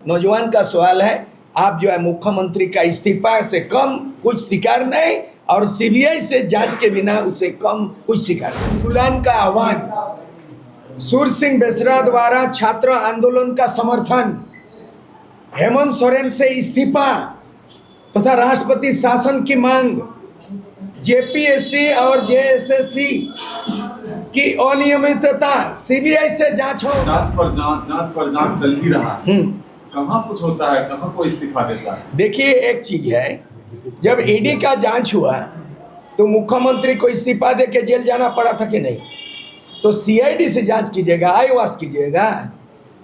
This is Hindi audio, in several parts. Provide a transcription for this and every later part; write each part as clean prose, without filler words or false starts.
नौजवान का सवाल है, आप जो है मुख्यमंत्री का इस्तीफा से कम कुछ स्वीकार नहीं और सीबीआई से जांच के बिना उसे कम कुछ स्वीकार नहीं। आंदोलन का आह्वान, सूर्य सिंह बेसरा द्वारा छात्र आंदोलन का समर्थन, हेमंत सोरेन से इस्तीफा तथा राष्ट्रपति शासन की मांग, जेपीएससी और जेएसएससी की अनियमितता सीबीआई से जांच हो। जांच पर जांच चल ही रहा है। कहाँ कुछ होता है, कहाँ कोई इस्तीफा देता है। देखिए, एक चीज है, जब ईडी का जांच हुआ तो मुख्यमंत्री को इस्तीफा दे के जेल जाना पड़ा था कि नहीं? तो सीआईडी से जांच कीजिएगा, आईवास कीजिएगा,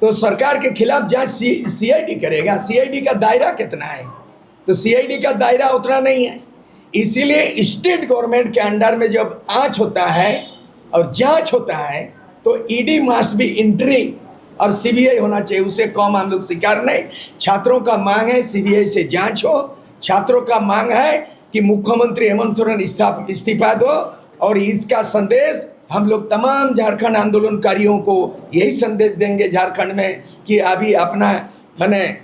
तो सरकार के खिलाफ जांच सीआईडी करेगा। सीआईडी का दायरा कितना है? तो सीआईडी का दायरा उतना नहीं है। इसीलिए स्टेट गवर्नमेंट के अंडर में जब आंच होता है और जांच होता है तो ईडी मस्ट बी एंट्री और सीबीआई होना चाहिए। उसे कम हम लोग स्वीकार नहीं। छात्रों का मांग है सीबीआई से जांच हो। छात्रों का मांग है कि मुख्यमंत्री हेमंत सोरेन इस्तीफा दो। और इसका संदेश हम लोग तमाम झारखंड आंदोलनकारियों को यही संदेश देंगे झारखंड में कि अभी अपना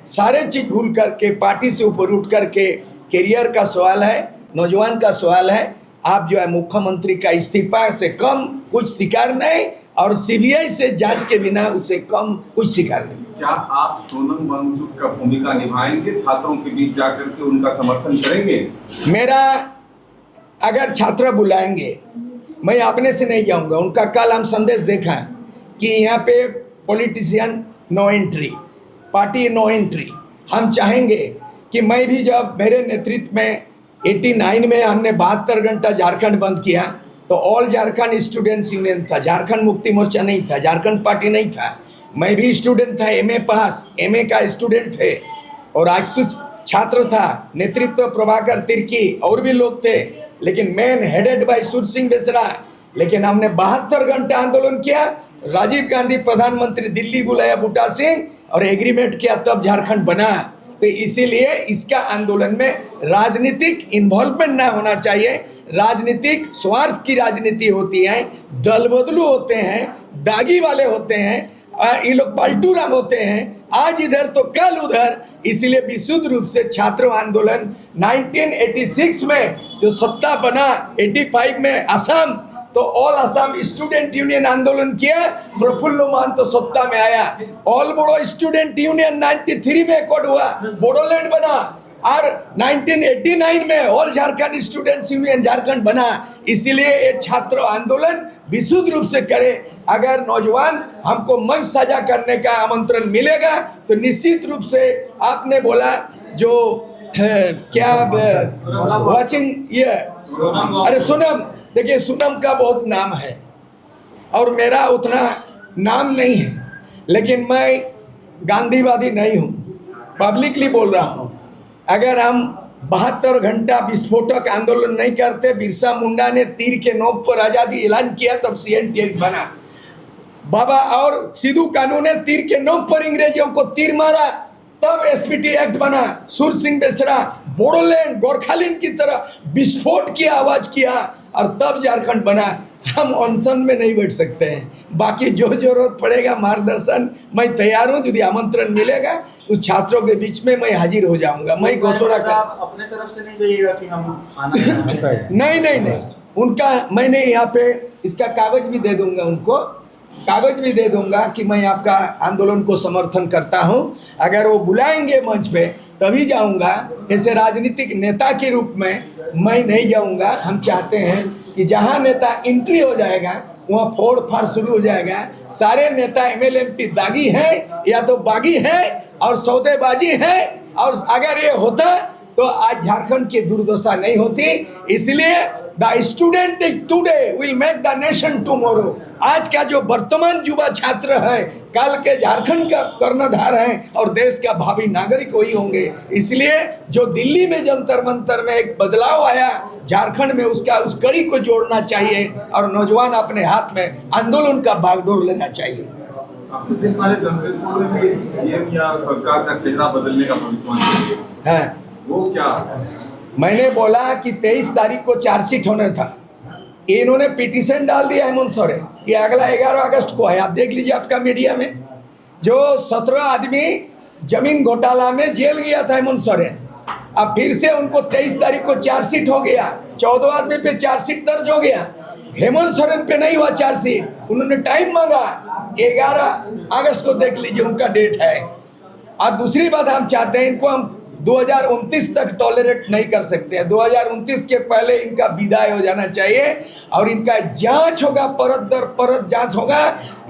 सारे चीज भूल करके पार्टी से ऊपर उठ करके करियर का सवाल है, नौजवान का सवाल है। आप जो है मुख्यमंत्री का इस्तीफा से कम कुछ स्वीकार नहीं और सीबीआई से जांच के बिना उसे कम कुछ स्वीकार नहीं। क्या आप सोनम वांगचुक का भूमिका निभाएंगे, छात्रों के बीच जाकर के उनका समर्थन करेंगे? मेरा अगर छात्र बुलाएंगे, मैं अपने से नहीं जाऊंगा। उनका कल हम संदेश देखा है कि यहाँ पे politician no entry, party no entry. हम चाहेंगे कि मैं भी, जब मेरे नेतृत्व में 89 में हमने 72 घंटा झारखंड बंद किया तो ऑल झारखंड स्टूडेंट्स यूनियन था, झारखंड मुक्ति मोर्चा नहीं था, झारखंड पार्टी नहीं था। मैं भी स्टूडेंट था, एमए पास, एमए का स्टूडेंट थे और आजसू छात्र था। नेतृत्व प्रभाकर तिर्की और भी लोग थे, लेकिन main headed by Surya Singh Besra. लेकिन हमने 72 घंटा आंदोलन किया। राजीव गांधी प्रधानमंत्री दिल्ली बुलाया बूटा सिंह और एग्रीमेंट किया, तब झारखंड बना। तो इसीलिए इसका आंदोलन में राजनीतिक इन्वॉल्वमेंट ना होना चाहिए। राजनीतिक स्वार्थ की राजनीति होती है, दल बदलू होते हैं, दागी वाले होते हैं, ये लोग पलटू राम होते हैं, आज इधर तो कल उधर। इसलिए विशुद्ध रूप से छात्र आंदोलन 1986 में जो सत्ता बना, 85 में असम, तो ऑल असम स्टूडेंट यूनियन आंदोलन किया, प्रफुल्ल मान तो सत्ता में आया। ऑल बोडो स्टूडेंट यूनियन 93 में एकॉर्ड हुआ, बोडोलैंड बना। और 1989 में all Jharkhand students union Jharkhand बना। इसीलिए ये छात्र आंदोलन विशुद्ध रूप से करे। अगर नौजवान हमको मंच साझा करने का आमंत्रण मिलेगा तो निश्चित रूप से, आपने बोला जो क्या वाचिंग ये, अरे सोनम, देखिए सोनम का बहुत नाम है और मेरा उतना नाम नहीं है, लेकिन मैं गांधीवादी नहीं हूँ, पब्लिकली बोल रहा हूँ। अगर हम 72 घंटा विस्फोटक आंदोलन नहीं करते, बिरसा मुंडा ने तीर के नोक पर आज़ादी ऐलान किया, तब सीएनटी एक्ट बना। बाबा और सिद्धू कानू ने तीर के नोक पर अंग्रेजों को तीर मारा, तब एसपीटी एक्ट बना। सूर्य सिंह बेसरा बोडोलैंड गोरखालैंड की तरह विस्फोट की आवाज किया और तब झारखंड बना। हम अनशन में नहीं बैठ सकते हैं। बाकी जो जरूरत पड़ेगा मार्गदर्शन, मैं तैयार हूँ। यदि आमंत्रण मिलेगा तो छात्रों के बीच में मैं हाजिर हो जाऊंगा। मैं घोषणा कर, अपने तरफ से नहीं जाइएगा कि हम नहीं, उनका मैंने यहाँ पे इसका कागज भी दे दूंगा, उनको कागज भी दे दूंगा कि मैं आपका आंदोलन को समर्थन करता हूं। अगर वो बुलाएंगे मंच पे तभी जाऊंगा, ऐसे राजनीतिक नेता के रूप में मैं नहीं जाऊंगा। हम चाहते हैं कि जहां नेता एंट्री हो जाएगा वहाँ फोड़ फाड़ शुरू हो जाएगा। सारे नेता एमएलएमपी दागी हैं या तो बागी हैं और सौदेबाजी है। और अगर ये होता तो आज झारखंड की दुर्दशा नहीं होती। इसलिए the student today will make the nation tomorrow. आज का जो वर्तमान युवा छात्र है, कल के झारखंड का कर्णधार है और देश का भावी नागरिक वही होंगे। इसलिए जो दिल्ली में जंतर मंतर में एक बदलाव आया, झारखंड में उसका उस कड़ी को जोड़ना चाहिए और नौजवान अपने हाथ में आंदोलन का बागडोर लेना चाहिए। कुछ दिन पहले जमशेदपुर में सीएम या सरकार का चेहरा बदलने का भविष्यवाणी है, वो क्या? मैंने बोला कि 23 तारीख को चार्जशीट होना था। इन्होंने पिटीशन डाल दिया हेमंत सोरेन कि अगला 11 अगस्त को है। आप देख लीजिए आपका मीडिया में, जो 17 आदमी जमीन घोटाला में जेल गया था हेमंत सोरेन। अब फिर से उनको 23 तारीख को चार्जशीट हो गया, 14 आदमी पे चार्जशीट दर्ज हो गया। हेमंत सोरेन पे नहीं हुआ चार्जशीट, उन्होंने टाइम मांगा, 11 अगस्त को देख लीजिए उनका डेट है। और दूसरी बात हम चाहते हैं, इनको हम 2029 तक टॉलरेट नहीं कर सकते हैं। 2029 के पहले इनका विदाई हो जाना चाहिए और इनका जांच होगा, परत दर परत जांच होगा।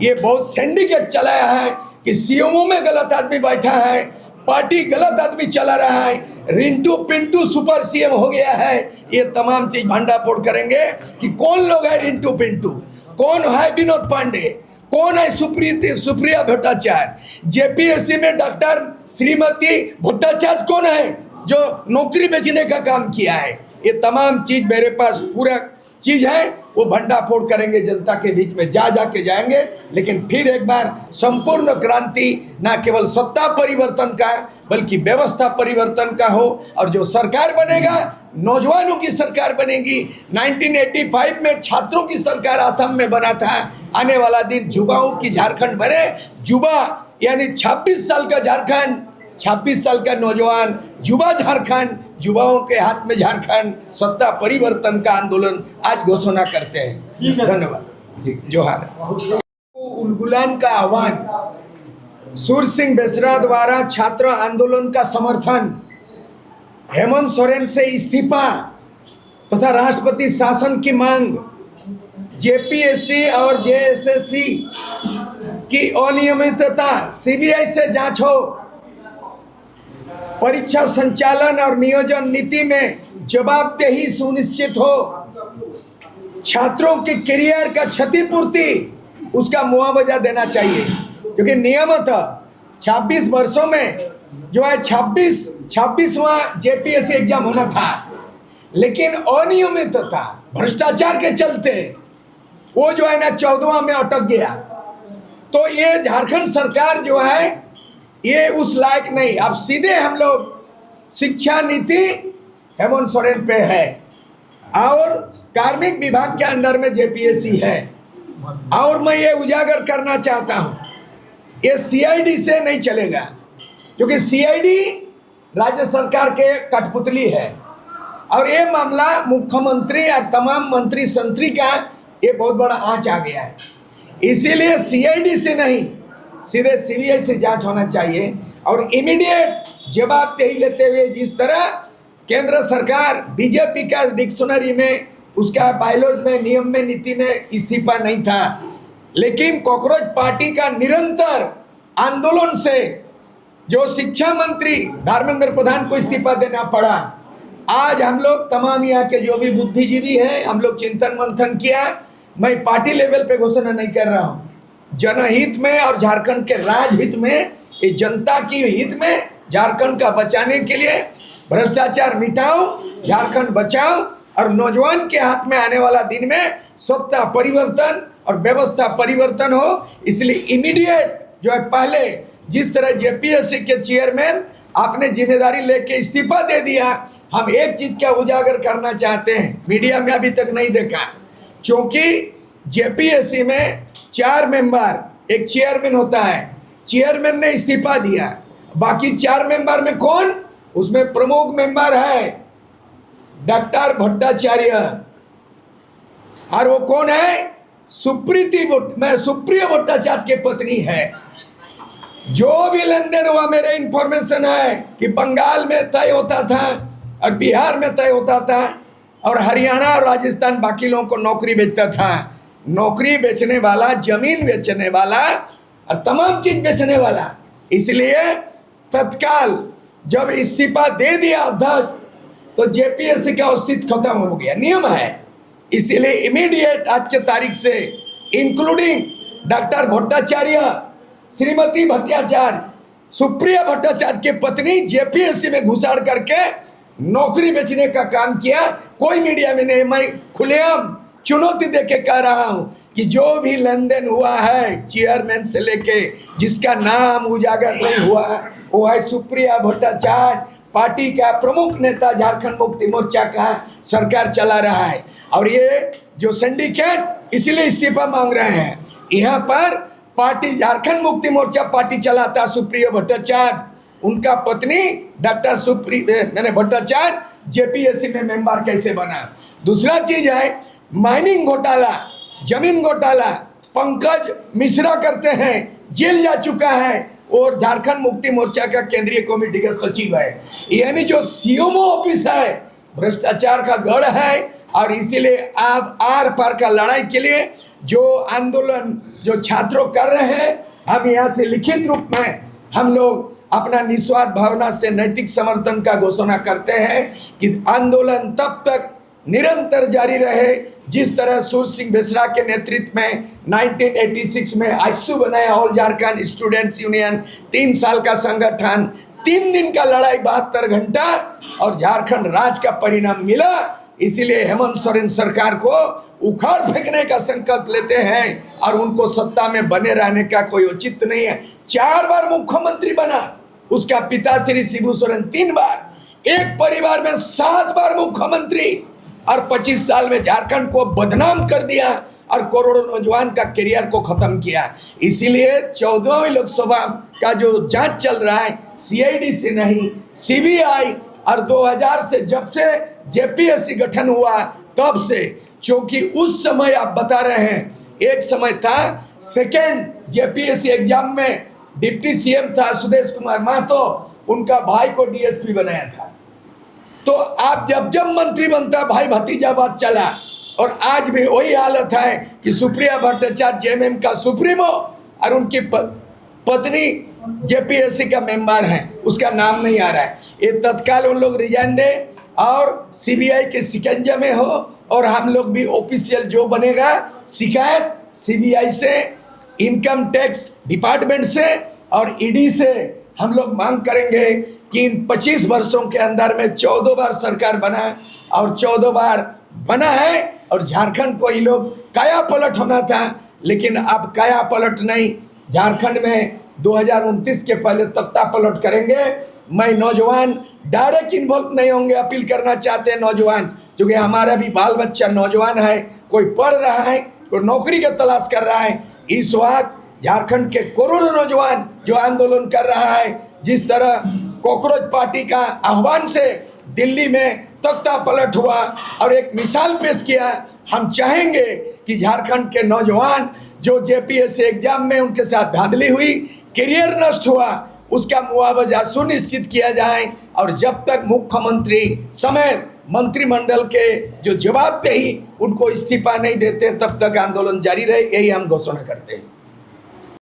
ये बहुत सिंडिकेट चलाया है कि सीएमओ में गलत आदमी बैठा है, पार्टी गलत आदमी चला रहा है, रिंटू पिंटू सुपर सीएम हो गया है। ये तमाम चीज भंडाफोड़ करेंगे कि कौन लोग है रिंटू पिंटू, कौन है विनोद पांडे, कौन है सुप्रिया भट्टाचार्य, जेपीएससी में डॉक्टर श्रीमती भट्टाचार्य कौन है जो नौकरी बेचने का काम किया है। ये तमाम चीज मेरे पास पूरा चीज है, वो भंडाफोड़ करेंगे, जनता के बीच में जाके जाएंगे। लेकिन फिर एक बार संपूर्ण क्रांति ना केवल सत्ता परिवर्तन का बल्कि व्यवस्था परिवर्तन का हो, और जो सरकार बनेगा नौजवानों की सरकार बनेगी। 1985 में छात्रों की सरकार असम में बना था, आने वाला दिन युवाओं की झारखंड बने। युवा यानी 26 साल का झारखंड, 26 साल का नौजवान, युवा झारखंड, युवाओं के हाथ में झारखंड, सत्ता परिवर्तन का आंदोलन आज घोषणा करते हैं। धन्यवाद, जोहार। उलगुलान का आह्वान, सूर सिंह बेसरा द्वारा छात्र आंदोलन का समर्थन, हेमंत सोरेन से इस्तीफा तथा राष्ट्रपति शासन की मांग, जेपीएससी और जेएसएससी की अनियमितता सीबीआई से जांच हो, परीक्षा संचालन और नियोजन नीति में जवाबदेही सुनिश्चित हो, छात्रों के करियर का क्षतिपूर्ति उसका मुआवजा देना चाहिए। क्योंकि नियमतः 26 वर्षों में जो है 26वां जेपीएससी एग्जाम होना था, लेकिन अनियमितता भ्रष्टाचार के चलते वो जो है ना 14वां में अटक गया। तो ये झारखंड सरकार जो है ये उस लायक नहीं। अब सीधे हम लोग शिक्षा नीति हेमंत सोरेन पे है और कार्मिक विभाग के अंडर में जेपीएससी है। और मैं ये उजागर करना चाहता हूँ, ये सीआईडी से नहीं चलेगा, क्योंकि सीआईडी राज्य सरकार के कठपुतली है और ये मामला मुख्यमंत्री और तमाम मंत्री संतरी का ये बहुत बड़ा आंच आ गया है। इसीलिए सीआईडी से नहीं, सीधे सीबीआई से जांच होना चाहिए और इमीडिएट जवाबदेही लेते हुए, जिस तरह केंद्र सरकार बीजेपी का डिक्शनरी में, उसका बायलॉज में, नियम में, नीति में इस्तीफा नहीं था, लेकिन कॉकरोच पार्टी का निरंतर आंदोलन से जो शिक्षा मंत्री धर्मेंद्र प्रधान को इस्तीफा देना पड़ा। आज हम लोग तमाम यहाँ के जो भी बुद्धिजीवी हैं, हम लोग चिंतन मंथन किया। मैं पार्टी लेवल पे घोषणा नहीं कर रहा हूँ, जनहित में और झारखंड के राजहित में, ये जनता की हित में, झारखंड का बचाने के लिए भ्रष्टाचार मिटाओ, झारखंड बचाओ और नौजवान के हाथ में आने वाला दिन में सत्ता परिवर्तन और व्यवस्था परिवर्तन हो। इसलिए इमीडिएट जो है, पहले जिस तरह जेपीएससी के चेयरमैन आपने जिम्मेदारी लेके इस्तीफा दे दिया, हम एक चीज का उजागर करना चाहते हैं, मीडिया में अभी तक नहीं देखा, क्योंकि जेपीएससी में 4 मेंबर, एक चेयरमैन होता है, चेयरमैन ने इस्तीफा दिया, बाकी 4 मेंबर में कौन, उसमें प्रमुख मेंबर है डॉक्टर भट्टाचार्य, और वो कौन है, सुप्रिया भट्टाचार्य की पत्नी है। जो भी लेन देन हुआ, मेरे इंफॉर्मेशन है कि बंगाल में तय होता था और बिहार में तय होता था और हरियाणा और राजस्थान बाकी लोगों को नौकरी बेचता था। नौकरी बेचने वाला, जमीन बेचने वाला और तमाम चीज बेचने वाला। इसलिए तत्काल जब इस्तीफा दे दिया अध्यक्ष, तो जेपीएससी का अस्तित्व खत्म हो गया, नियम है। इसीलिए इमीडिएट आज के तारीख से इंक्लूडिंग डॉक्टर भट्टाचार्य, श्रीमती भट्टाचार्य, सुप्रिया भट्टाचार्य की पत्नी जेपीएससी में घुसाड़ करके नौकरी बेचने का काम किया। कोई मीडिया में नहीं, मैं खुलेआम चुनौती देके कह रहा हूं कि जो भी लेन देन हुआ है चेयरमैन से लेके, जिसका नाम उजागर नहीं हुआ है, वो है सुप्रिया भट्टाचार्य, पार्टी का प्रमुख नेता, झारखंड मुक्ति मोर्चा का सरकार चला रहा है। और ये जो सिंडिकेट इसलिए इस्तीफा मांग रहे हैं, यहाँ पर पार्टी झारखंड मुक्ति मोर्चा पार्टी चलाता सुप्रिया भट्टाचार्य उनका पत्नी डॉक्टर मैंने भट्टाचार्य जेपीएससी में मेंबर कैसे बना। दूसरा चीज है माइनिंग घोटाला, जमीन घोटाला, पंकज मिश्रा करते हैं, जेल जा चुका है और झारखंड मुक्ति मोर्चा का केंद्रीय कमेटी का सचिव है। यानी जो सीएमओ ऑफिस है भ्रष्टाचार का गढ़ है। और इसीलिए आप आर पार का लड़ाई के लिए जो आंदोलन जो छात्रों कर रहे हैं, हम यहाँ से लिखित रूप में हम लोग अपना निस्वार्थ भावना से नैतिक समर्थन का घोषणा करते हैं कि आंदोलन तब तक निरंतर जारी रहे जिस तरह सूर सिंह बेसरा के नेतृत्व में 1986 में आइसू बनाया, ऑल झारखंड स्टूडेंट्स यूनियन, 3 साल का संगठन, 3 दिन का लड़ाई, 72 घंटा और झारखंड राज्य का परिणाम मिला। इसीलिए हेमंत सोरेन सरकार को उखाड़ फेंकने का संकल्प लेते हैं और उनको सत्ता में बने रहने का कोई औचित्य नहीं है। 4 बार मुख्यमंत्री बना उसका पिता श्री शिबू सोरेन, 3 बार, एक परिवार में 7 बार मुख्यमंत्री और 25 साल में झारखंड को बदनाम कर दिया और करोड़ों नौजवान का करियर को खत्म किया। इसीलिए 14वीं लोकसभा का जो जांच चल रहा है सीआईडी से नहीं सीबीआई, और 2000 से जब से जेपीएससी गठन हुआ तब से, क्योंकि उस समय आप बता रहे हैं एक समय था सेकेंड जेपीएससी एग्जाम में डिप्टी सीएम था सुदेश कुमार महतो, उनका भाई को डीएसपी बनाया था। तो आप जब मंत्री बनता भाई भतीजावाद चला और आज भी वही हालत है कि सुप्रिया भट्टाचार्य जेएमएम का सुप्रीमो और उनकी पत्नी जेपीएससी का मेंबर है, उसका नाम नहीं आ रहा है। ये तत्काल उन लोग रिजाइन दे और सीबीआई के शिकंजे में हो और हम लोग भी ऑफिशियल जो बनेगा शिकायत सीबीआई से, इनकम टैक्स डिपार्टमेंट से और ईडी से हम लोग मांग करेंगे कि इन 25 वर्षों के अंदर में 14 बार सरकार बना और 14 बार बना है और झारखंड को ये लोग काया पलट होना था, लेकिन अब काया पलट नहीं, झारखंड में 2029 के पहले तख्ता पलट करेंगे। मैं नौजवान डायरेक्ट इन्वॉल्व नहीं होंगे, अपील करना चाहते हैं नौजवान, क्योंकि हमारा भी बाल बच्चा नौजवान है, कोई पढ़ रहा है, कोई नौकरी की तलाश कर रहा है। इस वक्त झारखंड के करोड़ों नौजवान जो आंदोलन कर रहा है, जिस तरह कॉकरोच पार्टी का आह्वान से दिल्ली में तख्ता पलट हुआ और एक मिसाल पेश किया, हम चाहेंगे कि झारखंड के नौजवान जो जेपीएससी एग्जाम में उनके साथ धांधली हुई, करियर नष्ट हुआ, उसका मुआवजा सुनिश्चित किया जाए और जब तक मुख्यमंत्री समेत मंत्रिमंडल के जो जवाबदेही उनको इस्तीफा नहीं देते तब तक आंदोलन जारी रहे, यही हम घोषणा करते हैं।